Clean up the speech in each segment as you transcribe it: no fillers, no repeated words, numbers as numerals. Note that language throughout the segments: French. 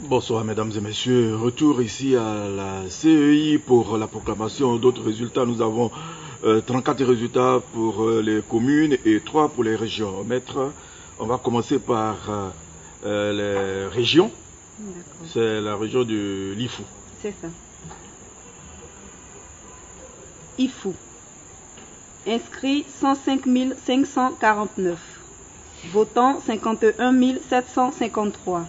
Bonsoir mesdames et messieurs, retour ici à la CEI pour la proclamation d'autres résultats. Nous avons 34 résultats pour les communes et 3 pour les régions. Maître, on va commencer par les régions. C'est la région de l'IFU. C'est ça. IFU. Inscrits 105 549. Votants 51 753.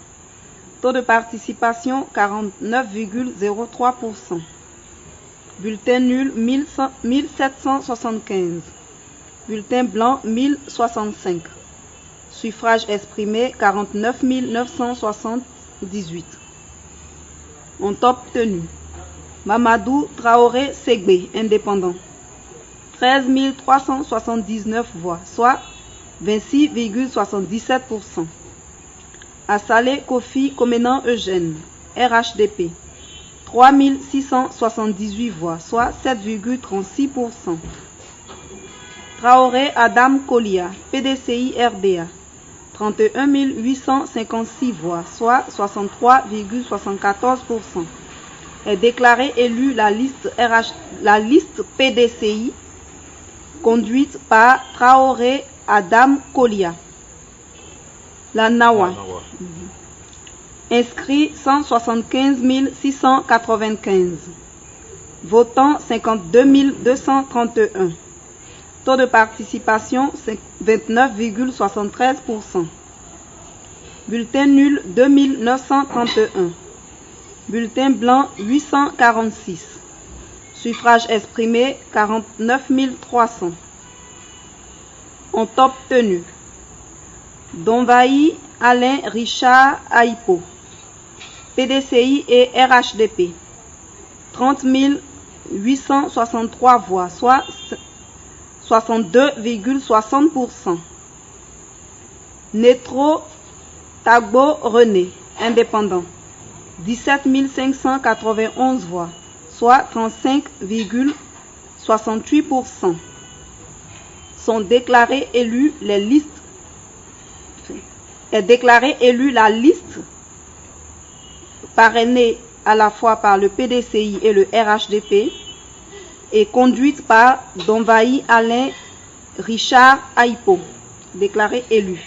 Taux de participation 49,03%. Bulletin nul 1775. Bulletin blanc 1065. Suffrage exprimé 49 978. Ont obtenu Mamadou Traoré Segbe, indépendant, 13 379 voix, soit 26,77%. Assalé Kofi Comenan Eugène, RHDP, 3 678 voix, soit 7,36%. Traoré Adam Kolia, PDCI RDA, 31 856 voix, soit 63,74%. Est déclaré élu la liste PDCI conduite par Traoré Adam Kolia. La Nawa. Inscrit 175 695. Votant 52 231. Taux de participation 29,73%. Bulletin nul 2931. Bulletin blanc 846. Suffrage exprimé 49 300. Ont obtenu Donvaï Alain Richard Aipo, PDCI et RHDP, 30 863 voix, soit 62,60%. Netro Tagbo René, indépendant, 17 591 voix, soit 35,68%. Sont déclarés élus les listes. Est déclarée élue la liste parrainée à la fois par le PDCI et le RHDP et conduite par Donvaï Alain Richard Aipo, déclaré élu.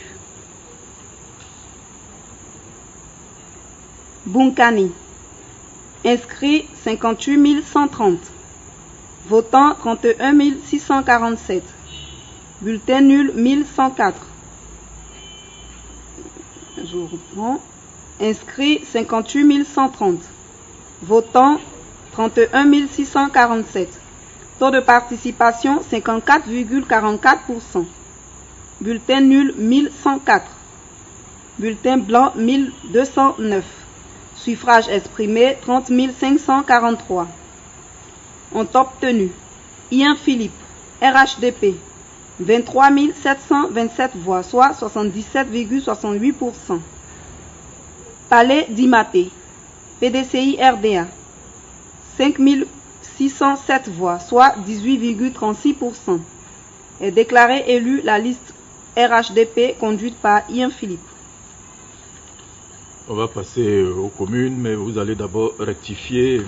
Bunkani, inscrit 58 130, votant 31 647, bulletin nul 1104. Je reprends. Inscrit 58 130. Votant 31 647. Taux de participation 54,44%. Bulletin nul 1104. Bulletin blanc 1209. Suffrage exprimé 30 543. Ont obtenu Ian Philippe, RHDP, 23 727 voix, soit 77,68%. Palais Dimaté, PDCI RDA, 5 607 voix, soit 18,36%. Est déclaré élu la liste RHDP conduite par Ian Philippe. On va passer aux communes, mais vous allez d'abord rectifier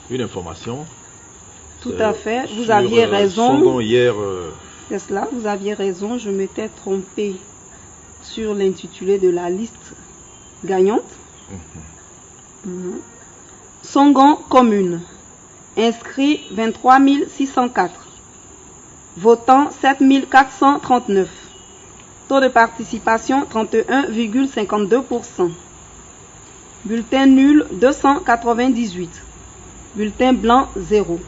une information. Tout à fait, vous aviez raison. Songon hier. C'est cela, vous aviez raison, je m'étais trompé sur l'intitulé de la liste gagnante. Songon commune, inscrit 23 604, votant 7 439, taux de participation 31,52%, bulletin nul 298, bulletin blanc 0.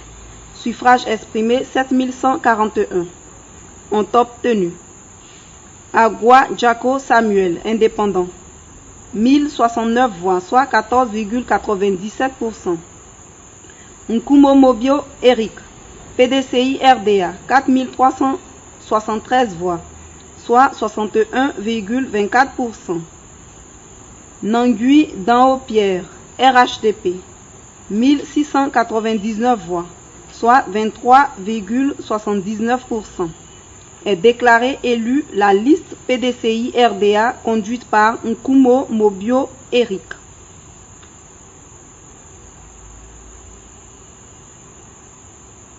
Suffrage exprimé 7141. Ont obtenu Agua Jaco Samuel, indépendant, 1069 voix, soit 14,97%. Nkumo Mobio Eric, PDCI RDA, 4373 voix, soit 61,24%. Nangui Dao Pierre, RHDP, 1699 voix, soit 23,79%. Est déclaré élu la liste PDCI RDA conduite par Nkumo Mobio Eric.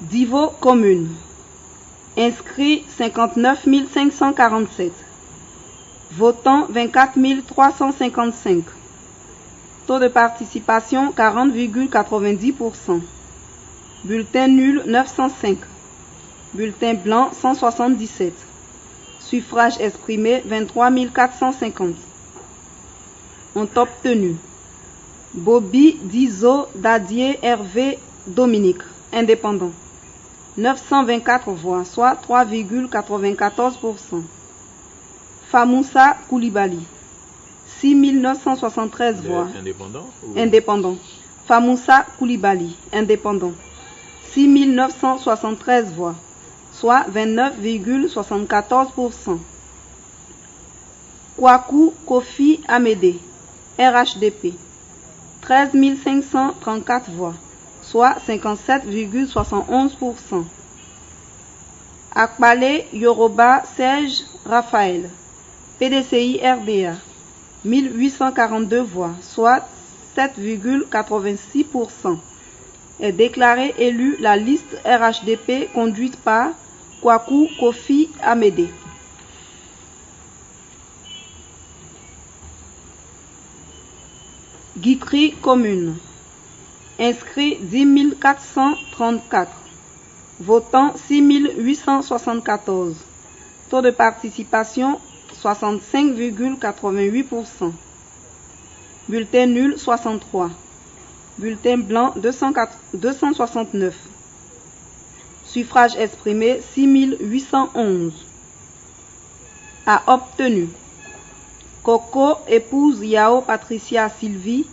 Divo commune. Inscrits 59 547. Votants 24 355. Taux de participation 40,90%. Bulletin nul 905. Bulletin blanc 177. Suffrage exprimé 23 450. Ont obtenu Bobby Dizo Dadier Hervé Dominique, indépendant. 924 voix, soit 3,94%. Famoussa Koulibaly, 6 973 voix. Indépendant. Famoussa Koulibaly, indépendant. 6 973 voix, soit 29,74%. Kwaku Kofi Amédé, RHDP, 13 534 voix, soit 57,71%. Akpale Yoruba Serge Raphaël, PDCI RDA, 1842 voix, soit 7,86%. Est déclaré élu la liste RHDP conduite par Kwaku Kofi Amédé. Guitry commune. Inscrits 10 434. Votants 6 874. Taux de participation 65,88%. Bulletin nul 63. Bulletin blanc 269. Suffrage exprimé 6 811. A obtenu Coco épouse Yao Patricia Sylvie,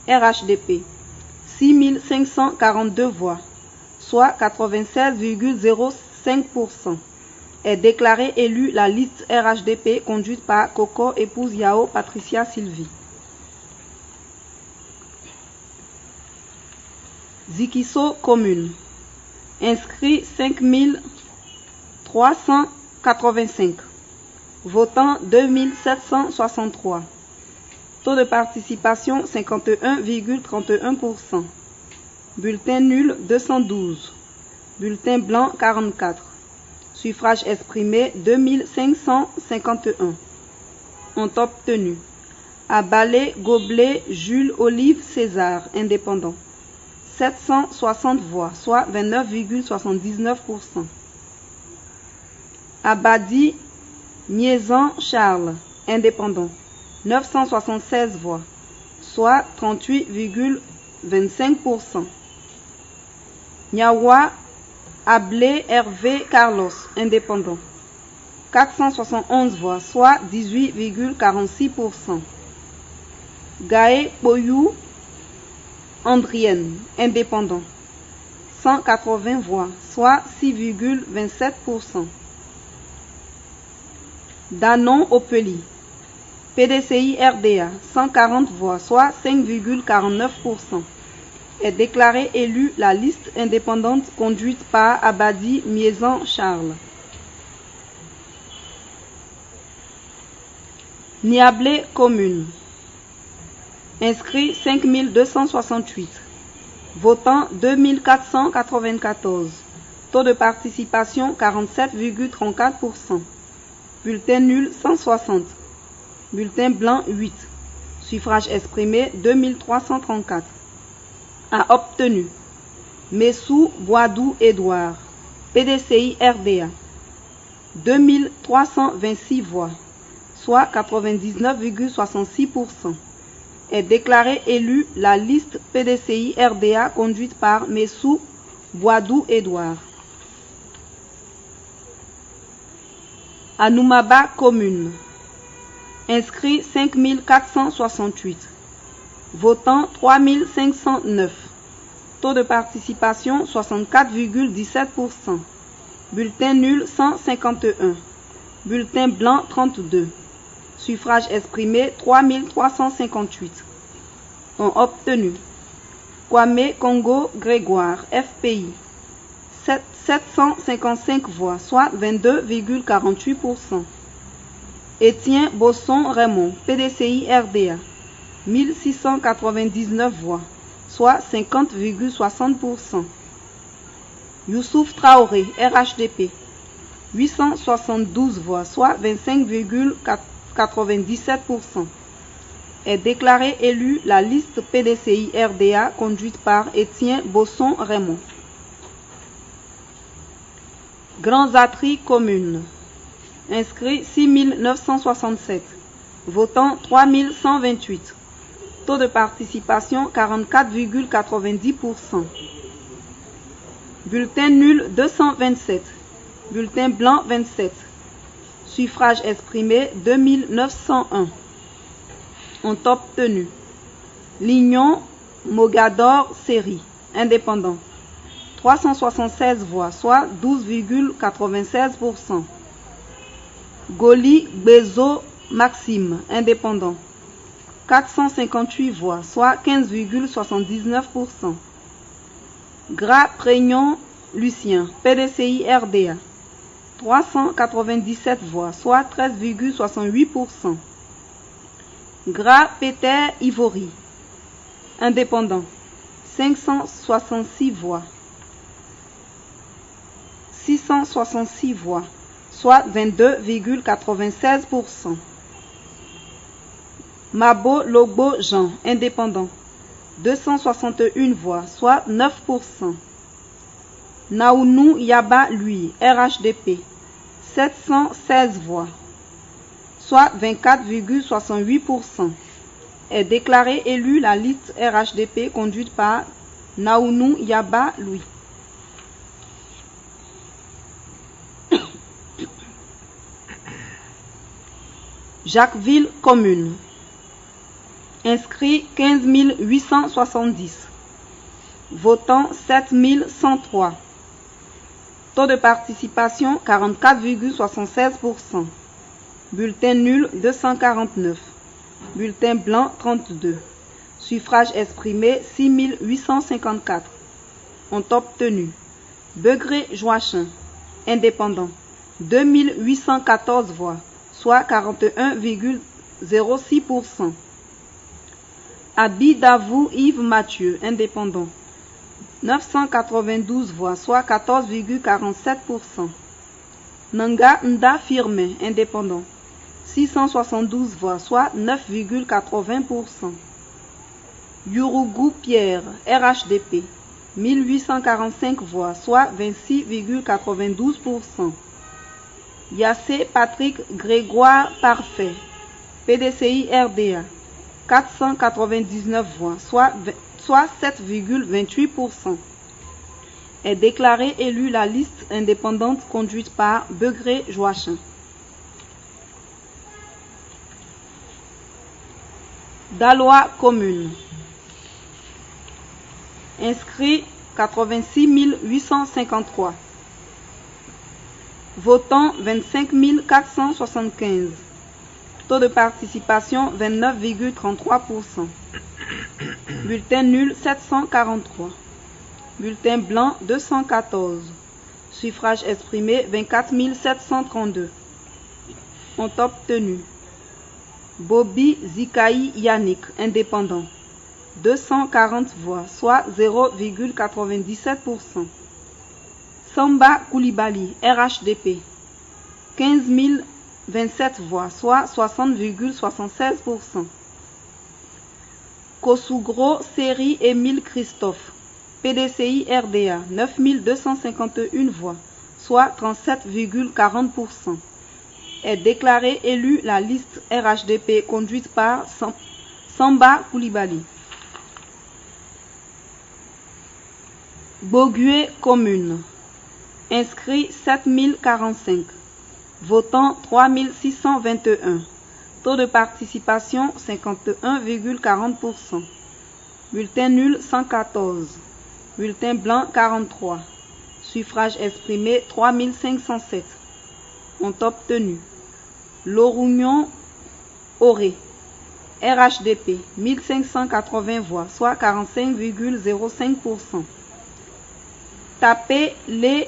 RHDP, 6 542 voix, soit 96,05%. Est déclaré élu la liste RHDP conduite par Coco épouse Yao Patricia Sylvie. Zikiso commune. Inscrits 5 385. Votants 2763. Taux de participation 51,31%. Bulletin nul 212. Bulletin blanc 44. Suffrage exprimé 2551. Ont obtenu Abalé Goblet Jules Olive César, indépendant. 760 voix, soit 29,79%. Abadi Niezan Charles, indépendant, 976 voix, soit 38,25%. Nyawa Ablé Hervé Carlos, indépendant, 471 voix, soit 18,46%. Gaé Boyou Andrienne, indépendant, 180 voix, soit 6,27%. Danon Opeli, PDCI RDA, 140 voix, soit 5,49%. Est déclaré élu la liste indépendante conduite par Abadi Miezan Charles. Niablé commune. Inscrits 5 268. Votants 2 494. Taux de participation 47,34%. Bulletin nul 160. Bulletin blanc 8. Suffrage exprimé 2334. A obtenu Messou Boadou Édouard, PDCI RDA, 2326 voix, soit 99,66%. Est déclaré élu la liste PDCI RDA conduite par Messou Boadou Édouard. Anoumaba commune. Inscrits 5 468. Votants 3 509. Taux de participation 64,17%. Bulletin nul 151. Bulletin blanc 32. Suffrage exprimé 3 358. Ont obtenu Kwame Congo Grégoire, FPI, 755 voix, soit 22,48%. Étienne Bosson Raymond, PDCI RDA, 1699 voix, soit 50,60%. Youssouf Traoré, RHDP, 872 voix, soit 25,97%. Est déclaré élu la liste PDCI RDA conduite par Étienne Bosson Raymond. Grands Atris communes. Inscrits 6967. Votants 3128. Taux de participation 44,90%. Bulletin nul 227. Bulletin blanc 27. Suffrage exprimé 2901. Ont obtenu Lignon Mogador Série, indépendant, 376 voix, soit 12,96%. Goli Bezo Maxime, indépendant, 458 voix, soit 15,79%. Gras Prégnon Lucien, PDCI RDA, 397 voix, soit 13,68%. Gras Peter Ivory, indépendant, 666 voix, soit 22,96%. Mabo Logbo Jean, indépendant, 261 voix, soit 9%. Naounou Yaba Lui, RHDP, 716 voix, soit 24,68%. Est déclaré élu la liste RHDP conduite par Naounou Yaba Louis. Jacquesville commune. Inscrits 15 870. Votants 7 103. Taux de participation 44,76%. Bulletin nul 249. Bulletin blanc 32. Suffrage exprimé 6 854. Ont obtenu Begré Joachim, indépendant, 2814 voix, soit 41,06%. Abidavou Yves Mathieu, indépendant, 992 voix, soit 14,47%. Nanga Nda Firmin, indépendant, 672 voix, soit 9,80%. Yurugu Pierre, RHDP, 1845 voix, soit 26,92%. Yassé Patrick Grégoire Parfait, PDCI RDA, 499 voix, soit 7,28%. Est déclaré élu la liste indépendante conduite par Begré Joachim. Dalois commune. Inscrits 86 853. Votants 25 475. Taux de participation 29,33%. Bulletin nul 743. Bulletin blanc 214. Suffrage exprimé 24 732. Ont obtenu Bobby Zikaï Yannick, indépendant, 240 voix, soit 0,97%. Samba Koulibaly, RHDP, 15 027 voix, soit 60,76%. Kosugro Série Émile Christophe, PDCI RDA, 9 251 voix, soit 37,40%. Est déclaré élu la liste RHDP conduite par Samba Koulibaly. Bogué commune. Inscrits 7045. Votants 3621. Taux de participation 51,40%. Bulletin nul 114. Bulletin blanc 43. Suffrage exprimé 3507. Ont obtenu Lorugnon Auré, RHDP, 1580 voix, soit 45,05%. Tapé les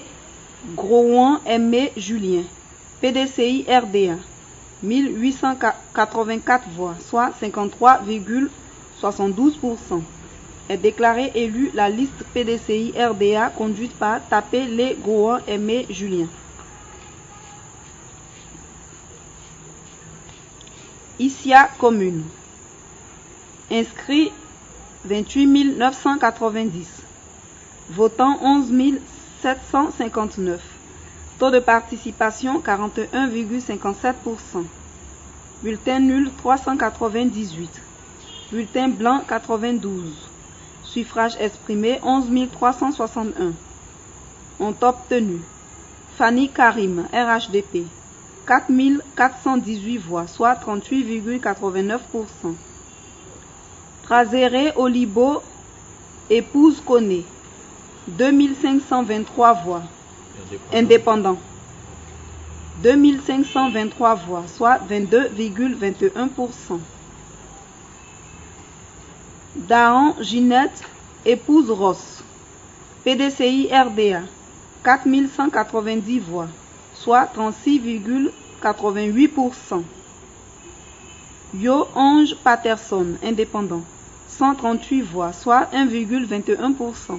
Grouan Aimé Julien, PDCI RDA, 1884 voix, soit 53,01%. 72%. Est déclaré élu la liste PDCI RDA conduite par Tapé Les Gouan Aimé Julien. Issia commune. Inscrit 28 990. Votant 11 759. Taux de participation 41,57%. Bulletin nul 398. Bulletin blanc 92. Suffrage exprimé 11 361. Ont obtenu Fanny Karim, RHDP, 4 418 voix, soit 38,89%. Trazéré Olibo, épouse Koné, 2523 voix. Indépendant, 2523 voix, soit 22,21%. Dahan Ginette, épouse Ross, PDCI RDA, 4190 voix, soit 36,88%. Yo Ange Patterson, indépendant, 138 voix, soit 1,21%.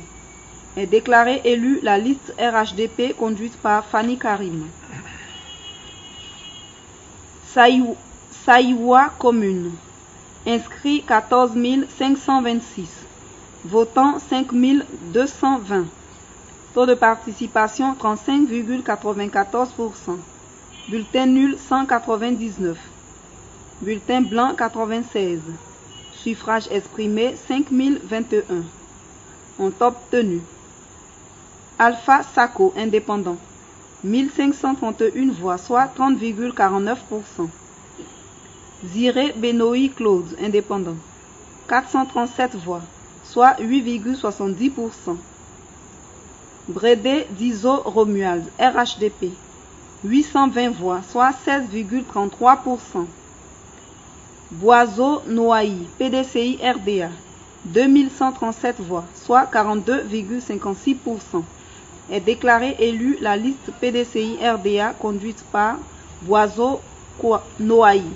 Est déclaré élu la liste RHDP conduite par Fanny Karim. Saïwa commune. Inscrit 14 526. Votant 5 220. Taux de participation 35,94%. Bulletin nul 199. Bulletin blanc 96. Suffrage exprimé 5021. Ont obtenu Alpha Sako, indépendant, 1531 voix, soit 30,49%. Ziré Benoît Claude, indépendant, 437 voix, soit 8,70%. Brédé Dizo Romuald, RHDP, 820 voix, soit 16,33%. Boiseau Noailly, PDCI RDA, 2137 voix, soit 42,56%. Est déclaré élu la liste PDCI RDA conduite par Boiseau Noailly.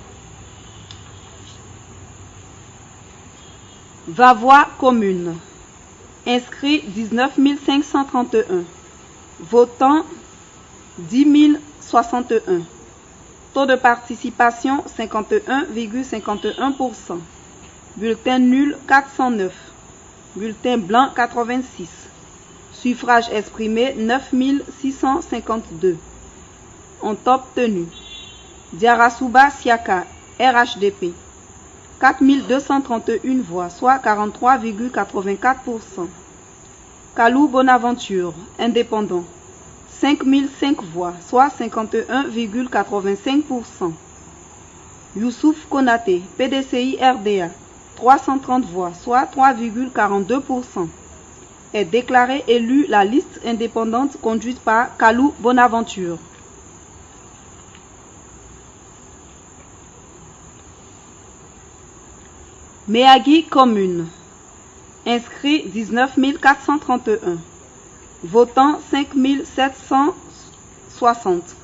Vavois commune. Inscrit 19 531. Votant 10 061. Taux de participation 51,51%. Bulletin nul 409. Bulletin blanc 86. Suffrage exprimé 9 652. Ont obtenu Diarasuba Siaka, RHDP, 4 231 voix, soit 43,84%. Kalou Bonaventure, indépendant, 5 005 voix, soit 51,85%. Youssouf Konaté, PDCI RDA, 330 voix, soit 3,42%. Est déclaré élu la liste indépendante conduite par Kalou Bonaventure. Méagui commune. Inscrit 19 431. Votant 5 760.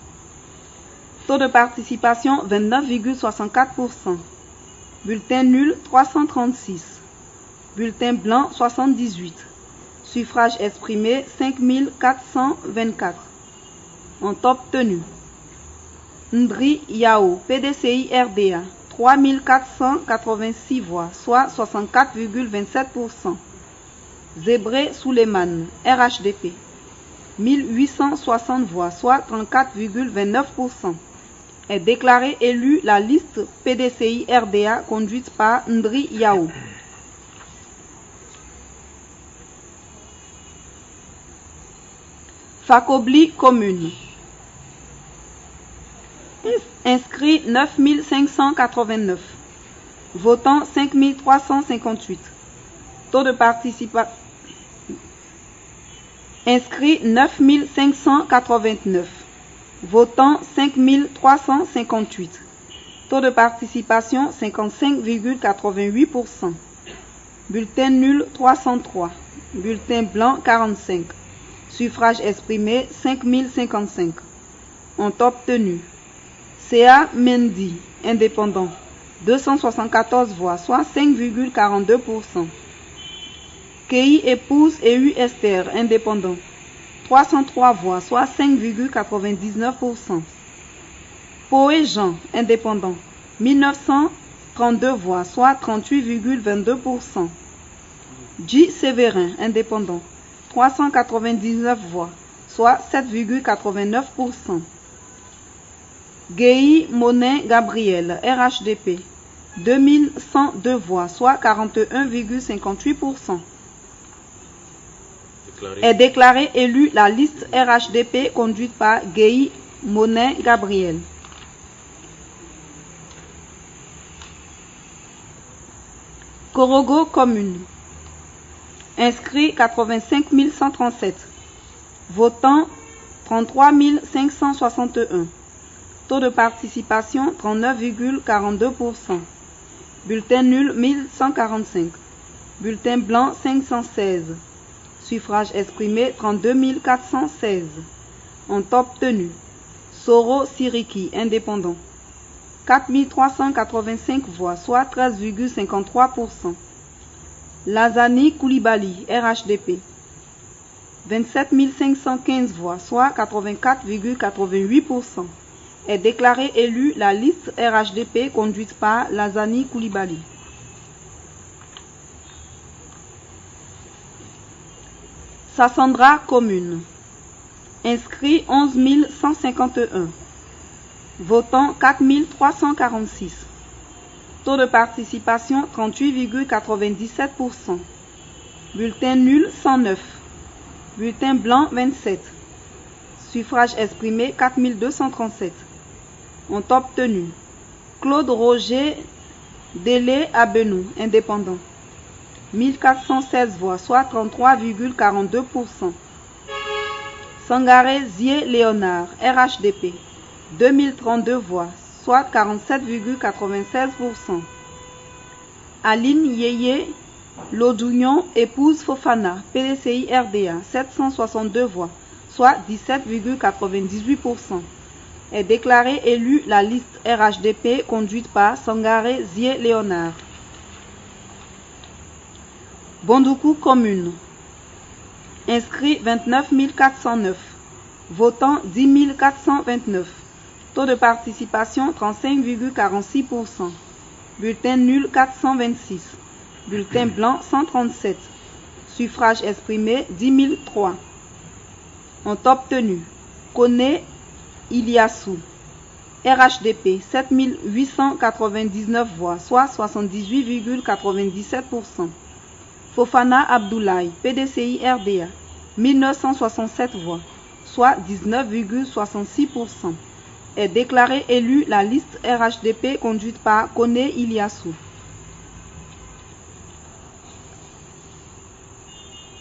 Taux de participation 29,64%. Bulletin nul 336. Bulletin blanc 78. Suffrage exprimé 5 424. Ont obtenu Ndri Yao, PDCI RDA, 3 486 voix, soit 64,27%. Zébré Souleymane, RHDP, 1860 voix, soit 34,29%. Est déclaré élu la liste PDCI RDA conduite par Ndri Yao. Fakobli commune. Inscrit 9 589. Votant 5 358. Taux de participation. Inscrit 9 589. Votant 5 358. Taux de participation 55,88%. Bulletin nul 303. Bulletin blanc 45. Suffrage exprimé 5055. Ont obtenu Céa Mendy, indépendant, 274 voix, soit 5,42%. Kei épouse EU Esther, indépendant, 303 voix, soit 5,99%. Poé Jean, indépendant, 1932 voix, soit 38,22%. J. Séverin, indépendant, 399 voix, soit 7,89%. Guéhi Monin Gabriel, RHDP, 2102 voix, soit 41,58%. Est déclaré élu la liste RHDP conduite par Guéhi Monin Gabriel. Korogo commune. Inscrits 85 137. Votants 33 561. Taux de participation 39,42%. Bulletin nul 1145. Bulletin blanc 516. Suffrage exprimé 32 416. Ont obtenu Soro Siriki, indépendant, 4 385 voix, soit 13,53%. Lazani Koulibaly, RHDP, 27 515 voix, soit 84,88%. Est déclaré élu la liste RHDP conduite par Lazani Koulibaly. Sassandra commune. Inscrits 11 151. Votants 4 346. Taux de participation 38,97%. Bulletin nul 109. Bulletin blanc 27. Suffrage exprimé 4237. Ont obtenu Claude Roger Délé Abenou, indépendant, 1416 voix, soit 33,42%. Sangaré Zié Léonard, RHDP, 2032 voix, soit 47,96%. Aline Yeye Lodjounion, épouse Fofana, PDCI RDA, 762 voix, soit 17,98%. Est déclaré élu la liste RHDP conduite par Sangaré Zié Léonard. Bondoukou commune. Inscrits 29 409. Votants 10 429. Taux de participation 35,46%. Bulletin nul 426. Bulletin blanc 137. Suffrage exprimé 10 003. Ont obtenu Kone Iliassou, RHDP, 7 899 voix, soit 78,97%. Fofana Abdoulaye, PDCI RDA, 1967 voix, soit 19,66%. Est déclaré élu la liste RHDP conduite par Kone Iliassou.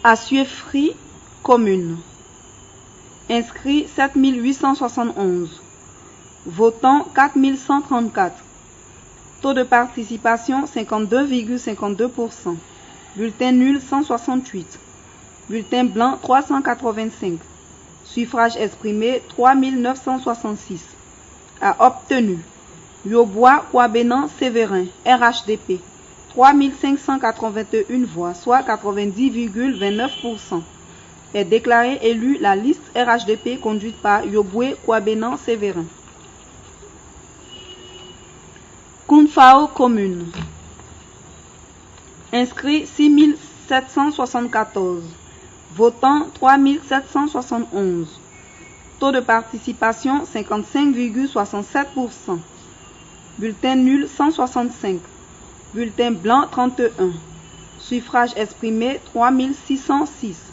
Assuefri commune. Inscrits 7 871. Votants 4 134. Taux de participation 52,52%. Bulletin nul 168. Bulletin blanc 385. Suffrage exprimé 3 966. A obtenu Yobois Kouabenan Séverin, RHDP, 3 581 voix, soit 90,29%. Est déclaré élu la liste RHDP conduite par Yoboué Kouabenan Séverin. Kounfao commune. Inscrits 6 774. Votants 3 771. Taux de participation 55,67%. Bulletin nul 165. Bulletin blanc 31. Suffrage exprimé 3606.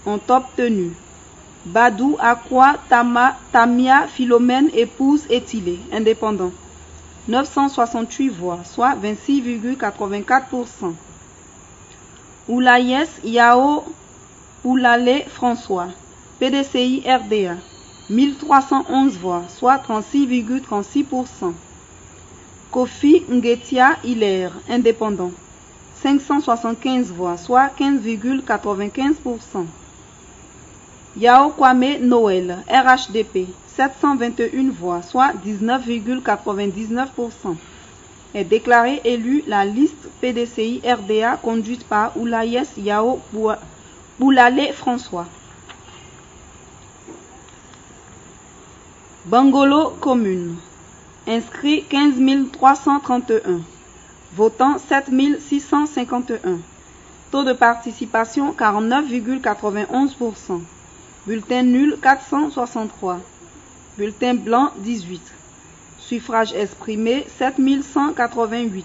Ont obtenu Badou Akwa Tamia Philomène, épouse Etilé, indépendant, 968 voix, soit 26,84%. Oulayes Yao Oulale François, PDCI RDA, 1311 voix, soit 36,36%. Kofi Ngetia Hilaire, indépendant, 575 voix, soit 15,95%. Yao Kwame Noël, RHDP, 721 voix, soit 19,99%. Est déclarée élue la liste PDCI RDA conduite par Oulayes Yao Boulale François. Bangolo commune. Inscrit 15 331. Votant 7 651. Taux de participation 49,91%. Bulletin nul 463. Bulletin blanc 18. Suffrage exprimé 7188.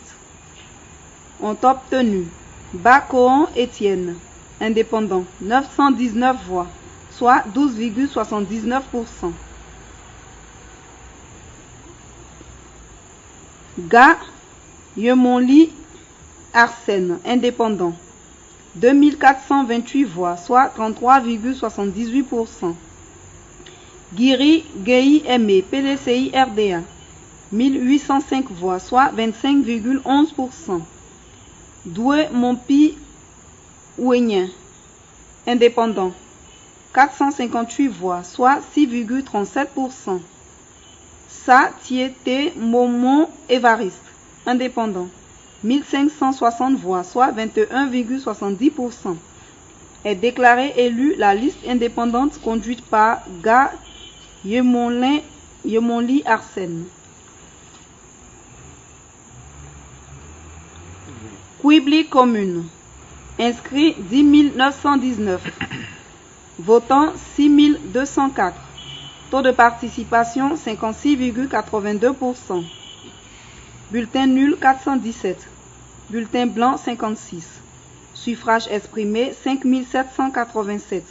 Ont obtenu Bacoan Étienne, indépendant, 919 voix, soit 12,79%. Ga Yemonli Arsène, indépendant, 2428 voix, soit 33,78%. Guiri Gueye Aimé, PDCI RDA, 1805 voix, soit 25,11%. Doué Mompi Ouenien, indépendant, 458 voix, soit 6,37%. Sa Tiété Momon Évariste, indépendant, 1560 voix, soit 21,70%. Est déclarée élue la liste indépendante conduite par Ga Yemonli Arsène. Quibli commune. Inscrit 10 919. Votant 6 204. Taux de participation 56,82%. Bulletin nul 417. Bulletin blanc 56. Suffrage exprimé 5 787.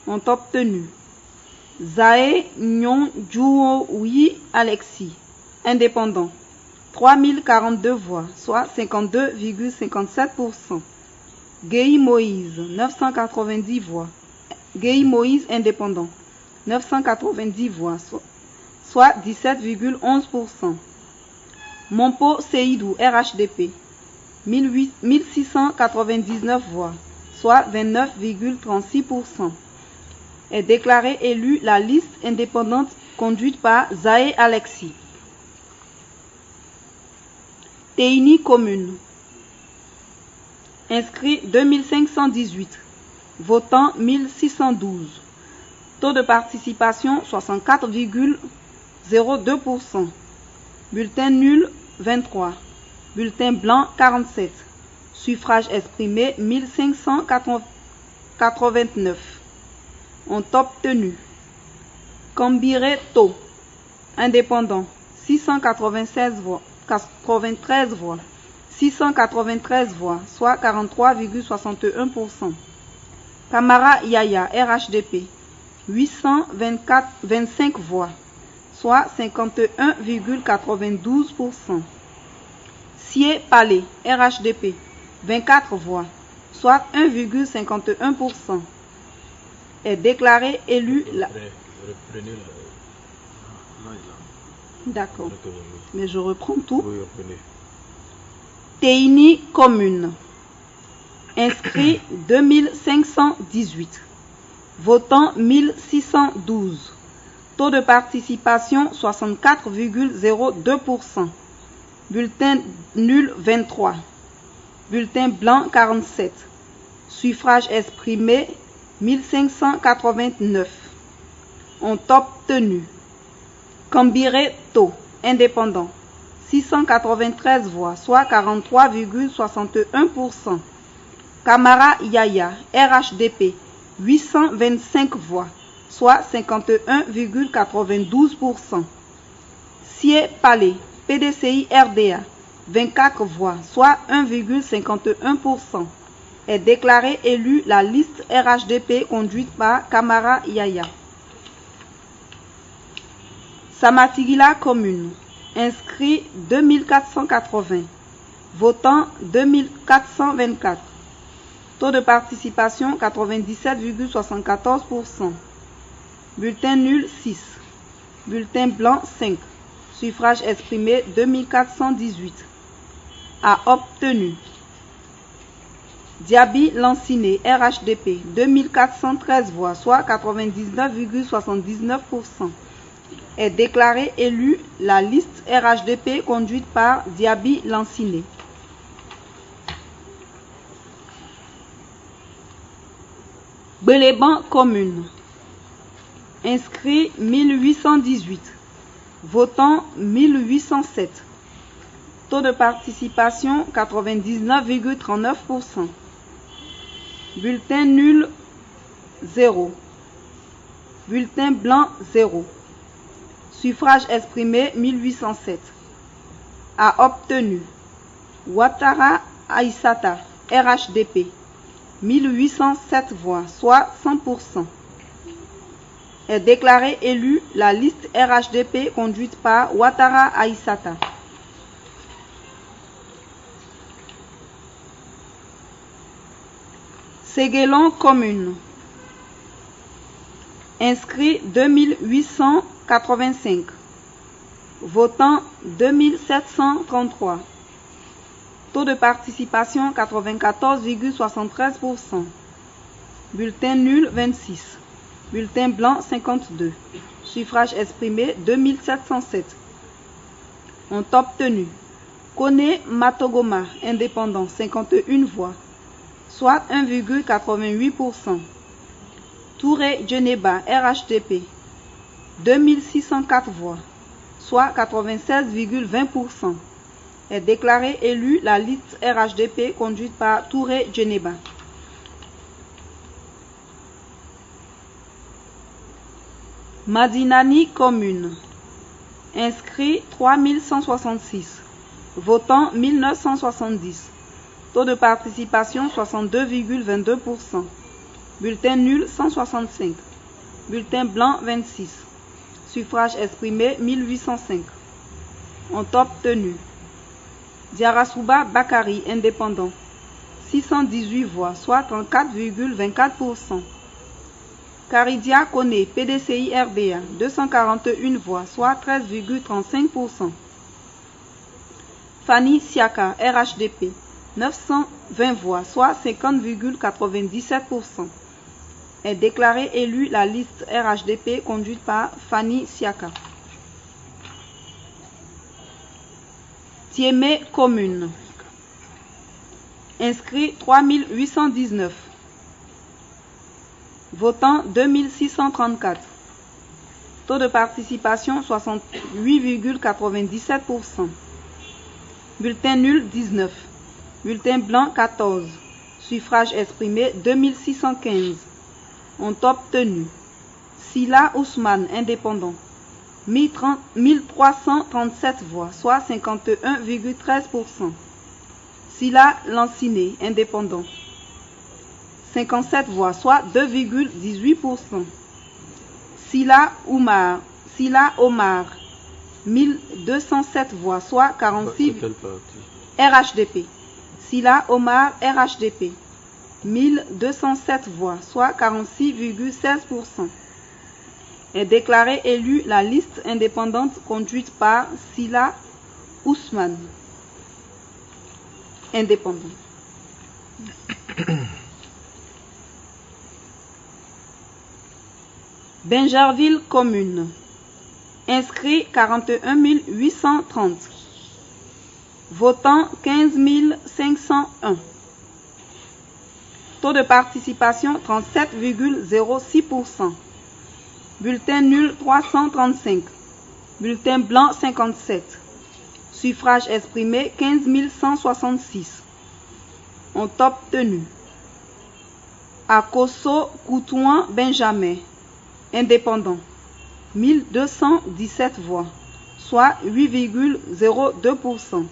Ont obtenu Zae Nyon Djououi Alexis, indépendant, 3042 voix, soit 52,57%. Gueye Moïse, 990 voix. Gueye Moïse, indépendant, 990 voix, soit 17,11%. Mompo Seydou, RHDP, 1699 voix, soit 29,36%. Est déclarée élue la liste indépendante conduite par Zae Alexis. Teini commune. Inscrit 2518. Votant 1612. Taux de participation 64,02%. Bulletin nul 23. Bulletin blanc 47. Suffrage exprimé 1589. Ont obtenu Kambire To, indépendant, 696 voix, 93 voix, 693 voix, soit 43,61%. Kamara Yaya, RHDP, 825 voix, soit 51,92%. Sie Palais, RHDP, 24 voix, soit 1,51%. Est déclaré élu la... D'accord. Mais je reprends tout. Teini commune. Inscrit 2518. Votant 1612. Taux de participation 64,02%. Bulletin nul 23. Bulletin blanc 47. Suffrage exprimé 1589. Ont obtenu Kambire To, indépendant, 693 voix, soit 43,61%. Kamara Yaya, RHDP, 825 voix, soit 51,92%. Sie Palais, PDCI RDA, 24 voix, soit 1,51%. Est déclarée élue la liste RHDP conduite par Kamara Yaya. Samatigila commune. Inscrit 2480. Votant 2424. Taux de participation 97,74%. Bulletin nul 6. Bulletin blanc 5. Suffrage exprimé 2418. A obtenu Diaby Lanciné, RHDP, 2413 voix, soit 99,79%. est déclarée élue la liste RHDP conduite par Diaby Lanciné. Béléban commune. Inscrit 1818. Votant 1807. Taux de participation 99,39%. Bulletin nul 0. Bulletin blanc 0. Suffrage exprimé 1807. A obtenu Ouattara Aïssata, RHDP, 1807 voix, soit 100%. Est déclarée élue la liste RHDP conduite par Ouattara Aïssata. Séguélon commune. Inscrit 2885. Votant 2733. Taux de participation 94,73%. Bulletin nul 26. Bulletin blanc 52. Suffrage exprimé 2707. Ont obtenu Koné Matogoma, indépendant, 51 voix, soit 1,88%. Touré Djeneba, RHDP, 2604 voix, soit 96,20%. Est déclarée élue la liste RHDP conduite par Touré Djeneba. Madinani commune. Inscrit 3166. Votant 1970. Taux de participation 62,22%. Bulletin nul 165. Bulletin blanc 26. Suffrage exprimé 1805. Ont obtenu Diarasouba Bakari, indépendant, 618 voix, soit 34,24%. Karidia Kone, PDCI RDA, 241 voix, soit 13,35%. Fanny Siaka, RHDP, 920 voix, soit 50,97%. Est déclarée élue la liste RHDP conduite par Fanny Siaka. Tiémé commune. Inscrit 3819. Votant 2634. Taux de participation 68,97%. Bulletin nul 19. Bulletin blanc 14. Suffrage exprimé 2615. Ont obtenu Sila Ousmane, indépendant, 1337 voix, soit 51,13%. Sila Lanciné, indépendant, 57 voix, soit 2,18%. Sila Omar, 1207 voix, soit 46. RHDP. Sila Omar, RHDP. 1207 voix, soit 46,16%. Est déclarée élue la liste indépendante conduite par Sila Ousmane, indépendant. Bingerville commune. Inscrit 41 830. Votant 15 501. Taux de participation 37,06%. Bulletin nul 335. Bulletin blanc 57. Suffrage exprimé 15 166. Ont obtenu Akoso Koutouan Benjamin, indépendant, 1217 voix, soit 8,02%.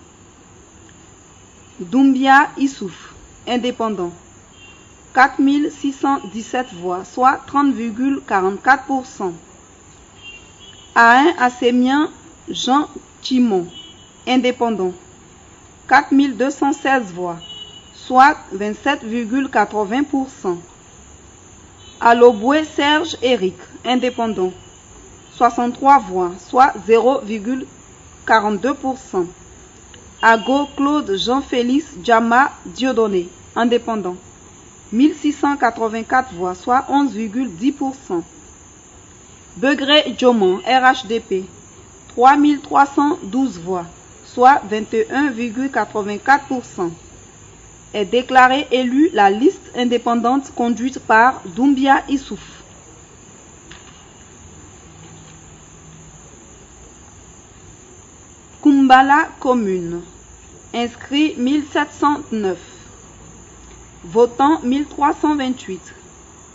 Doumbia Issouf, indépendant, 4617 voix, soit 30,44%. Ain Assémian Jean Timon, indépendant, 4216 voix, soit 27,80%. Aloboué Serge Eric, indépendant, 63 voix, soit 0,42%. Ago Claude Jean-Félix Djama Dieudonné, indépendant, 1684 voix, soit 11,10%. Begré Djoman, RHDP, 3312 voix, soit 21,84%. Est déclaré élu la liste indépendante conduite par Doumbia Issouf. Kumbala commune. Inscrit 1709. Votant 1328.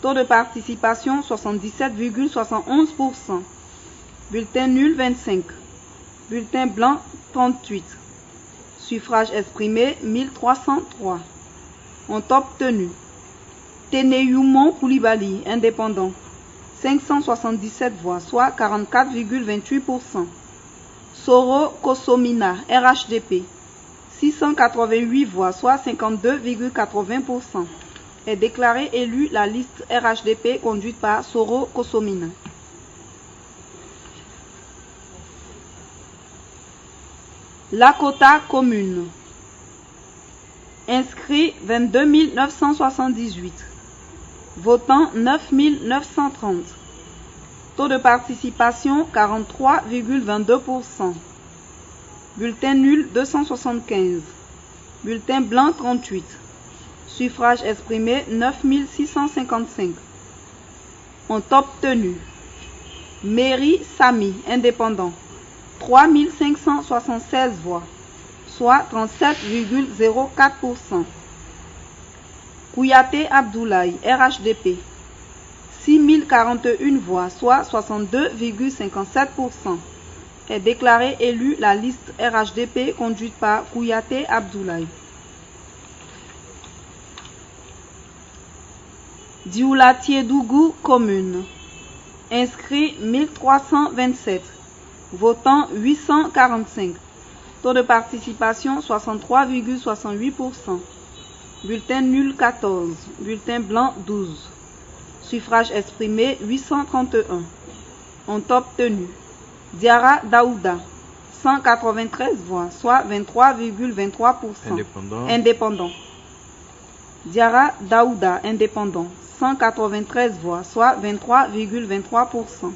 Taux de participation 77,71%. Bulletin nul 25. Bulletin blanc 38. Suffrage exprimé 1303. Ont obtenu Ténéyoumon Koulibaly, indépendant, 577 voix, soit 44,28%. Soro Kosomina, RHDP, 688 voix, soit 52,80%. Est déclaré élu la liste RHDP conduite par Soro Kosomina. Lakota commune. Inscrit 22 978. Votant 9 930. Taux de participation 43,22%. Bulletin nul 275. Bulletin blanc 38. Suffrage exprimé 9 655. Ont obtenu Mairie Sami, indépendant, 3 576 voix, soit 37,04%. Kouyaté Abdoulaye, RHDP, 6 041 voix, soit 62,57%. Est déclaré élu la liste RHDP conduite par Kouyaté Abdoulaye. Dioula Tiédougou commune. Inscrit 1327. Votant 845. Taux de participation 63,68%. Bulletin nul 14. Bulletin blanc 12. Suffrage exprimé 831. Ont obtenu Diara Daouda, 193 voix, soit 23,23%. Indépendant. Diara Daouda, indépendant, 193 voix, soit 23,23%.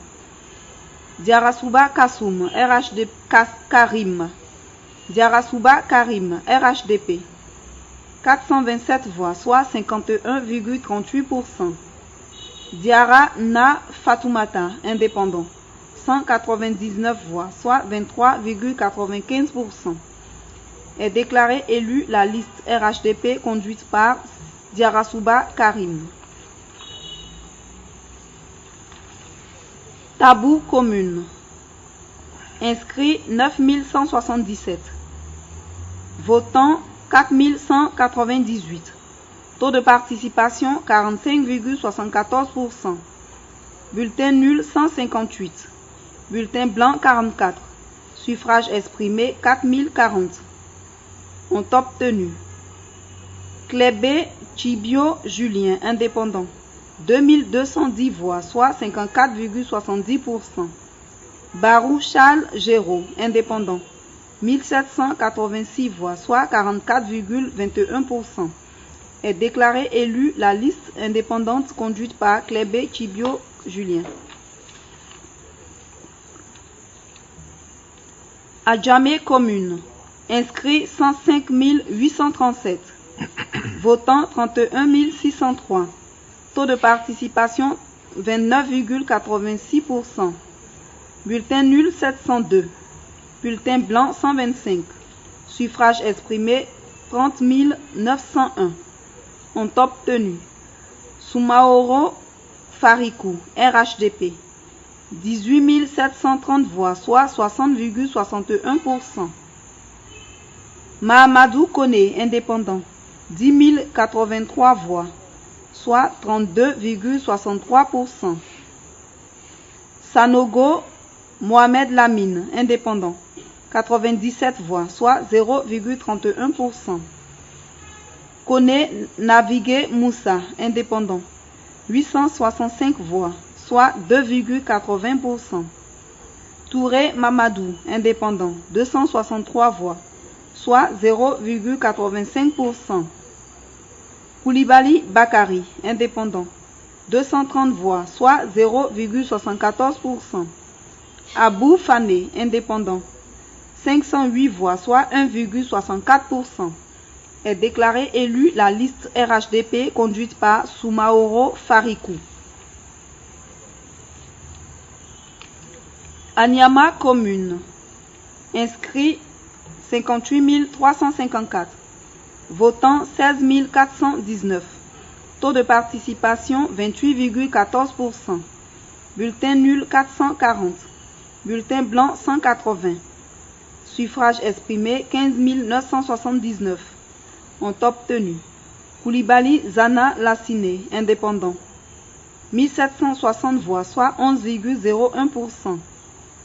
Diarasouba Kassoum, RHD Karim. Diarasouba Karim, RHDP, 427 voix, soit 51,38%. Diara Na Fatoumata, indépendant, 199 voix, soit 23,95%. Est déclaré élu la liste RHDP conduite par Diarasouba Karim. Tabou commune. Inscrit 9 177. Votant 4 198. Taux de participation 45,74%. Bulletin nul 158. Bulletin blanc 44. Suffrage exprimé 4040. Ont obtenu Klébé Chibio Julien, indépendant, 2210 voix, soit 54,70%. Barou Charles Géraud, indépendant, 1786 voix, soit 44,21%. Est déclaré élu la liste indépendante conduite par Klébé Chibio Julien. Adjamé commune. Inscrit 105 837. Votant 31 603. Taux de participation 29,86%. Bulletin nul 702. Bulletin blanc 125. Suffrage exprimé 30 901. Ont obtenu Soumaoro Farikou, RHDP, 18 730 voix, soit 60,61%. Mahamadou Kone, indépendant, 10 083 voix, soit 32,63%. Sanogo Mohamed Lamine, indépendant, 97 voix, soit 0,31%. Kone Navigué Moussa, indépendant, 865 voix, soit 2,80%. Touré Mamadou, indépendant, 263 voix, soit 0,85%. Koulibaly Bakari, indépendant, 230 voix, soit 0,74%. Abou Fané, indépendant, 508 voix, soit 1,64%. Est déclaré élu la liste RHDP conduite par Soumaoro Farikou. Anyama commune. Inscrit 58 354. Votant 16 419. Taux de participation 28,14%. Bulletin nul 440. Bulletin blanc 180. Suffrage exprimé 15 979. Ont obtenu Koulibaly Zana Lassine, indépendant, 1760 voix, soit 11,01%.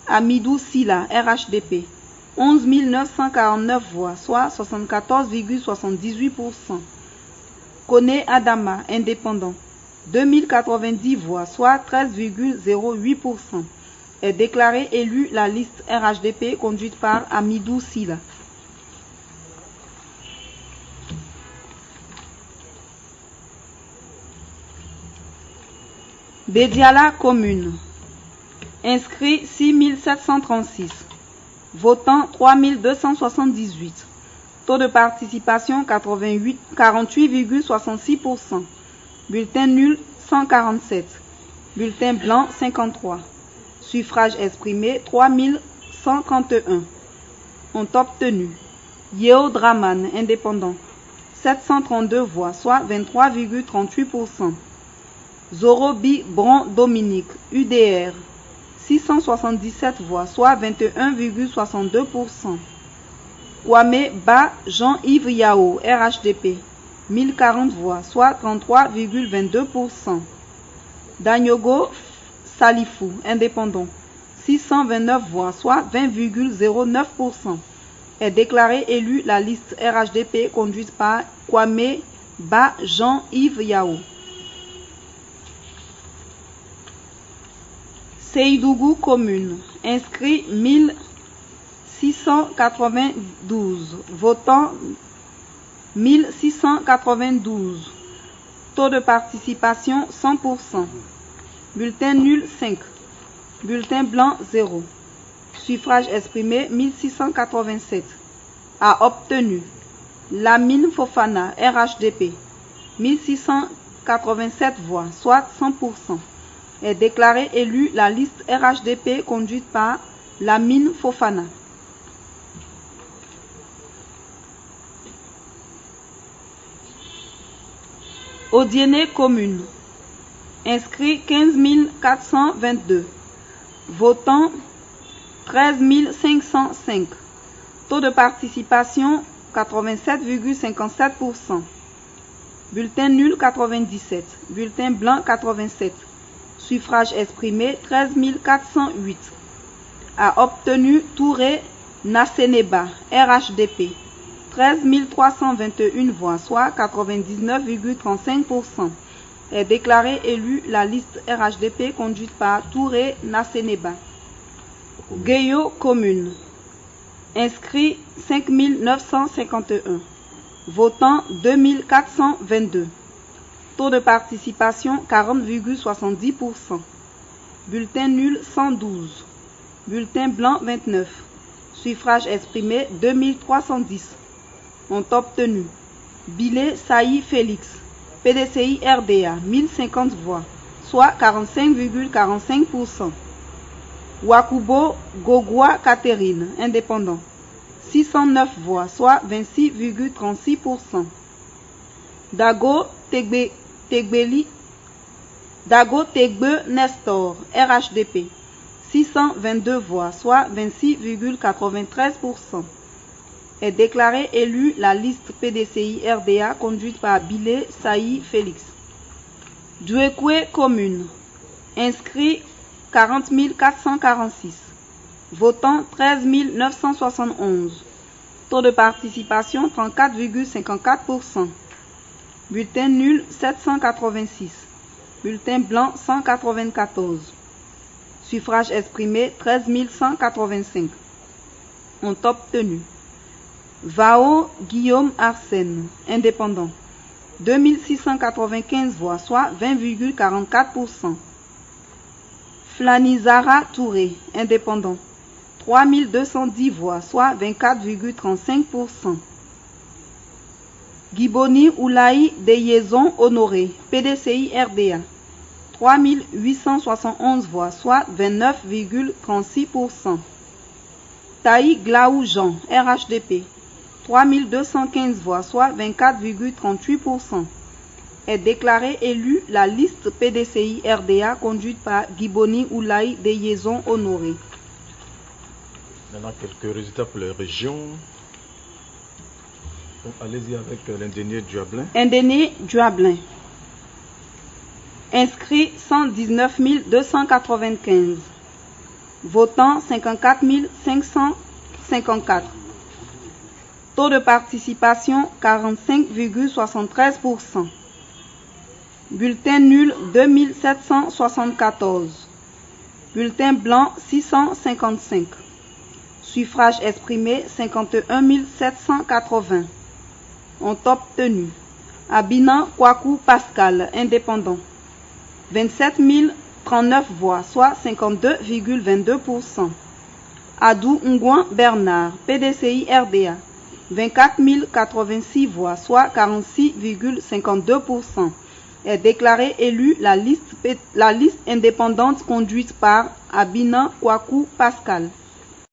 Amidou Silla, RHDP, 11 949 voix, soit 74,78%. Kone Adama, indépendant, 2090 voix, soit 13,08%. Est déclaré élu la liste RHDP conduite par Amidou Silla. Bédiala commune. Inscrit 6 736. Votant 3 278. Taux de participation 48,66%. Bulletin nul 147. Bulletin blanc 53. Suffrage exprimé 3131. Ont obtenu Yeo Draman, indépendant, 732 voix, soit 23,38%. Zorobi Bron Dominique, UDR, 677 voix, soit 21,62%. Kwame Ba Jean-Yves Yao, RHDP, 1040 voix, soit 33,22%. Danyogo Salifou, indépendant, 629 voix, soit 20,09%. Est déclaré élu la liste RHDP conduite par Kwame Ba Jean-Yves Yao. Seydougu commune, inscrit 1692, votant 1692, taux de participation 100%, bulletin nul 5, bulletin blanc 0, suffrage exprimé 1687, a obtenu Lamine Fofana, RHDP, 1687 voix, soit 100%. Est déclaré élu la liste RHDP conduite par Lamine Fofana. Odiéné commune. Inscrit 15 422. Votant 13 505. Taux de participation 87,57%. Bulletin nul 97. Bulletin blanc 87. Suffrage exprimé 13 408. A obtenu Touré Nasseneba, RHDP, 13 321 voix, soit 99,35%. Est déclaré élu la liste RHDP conduite par Touré Nasseneba. Gueyo commune. Inscrit 5 951. Votant 2422. Taux de participation 40,70%. Bulletin nul 112. Bulletin blanc 29. Suffrage exprimé 2310. Ont obtenu Bilé Saï Félix, PDCI RDA, 1050 voix, soit 45,45%. Wakubo Gogwa Catherine, indépendant, 609 voix, soit 26,36%. Dago Tegbe Nestor, RHDP, 622 voix, soit 26,93%. Est déclaré élu la liste PDCI RDA conduite par Bilé Saï Félix. Djouekwe commune. Inscrit 40 446. Votant 13 971. Taux de participation 34,54%. Bulletin nul 786. Bulletin blanc 194. Suffrage exprimé 13 185. Ont obtenu Vao Guillaume Arsène, indépendant, 2695 voix, soit 20,44%. Flanizara Touré, indépendant, 3210 voix, soit 24,35%. Giboni Oulaï Deyezon Honoré, PDCI RDA, 3871 voix, soit 29,36%. Taï Glaou Jean, RHDP, 3215 voix, soit 24,38%. Est déclaré élu la liste PDCI RDA conduite par Giboni Oulaï Deyezon Honoré. Maintenant, quelques résultats pour les régions. Allez-y avec l'Indénié Duablin. Indénié Duablin. Inscrit 119 295. Votants 54 554. Taux de participation 45,73%. Bulletin nul 2774. Bulletin blanc 655. Suffrage exprimé 51 780. Ont obtenu Abinan Kwaku Pascal, indépendant, 27 039 voix, soit 52,22%. Adou Ngouan Bernard, PDCI RDA, 24 086 voix, soit 46,52%. Est déclaré élu la liste indépendante conduite par Abinan Kwaku Pascal.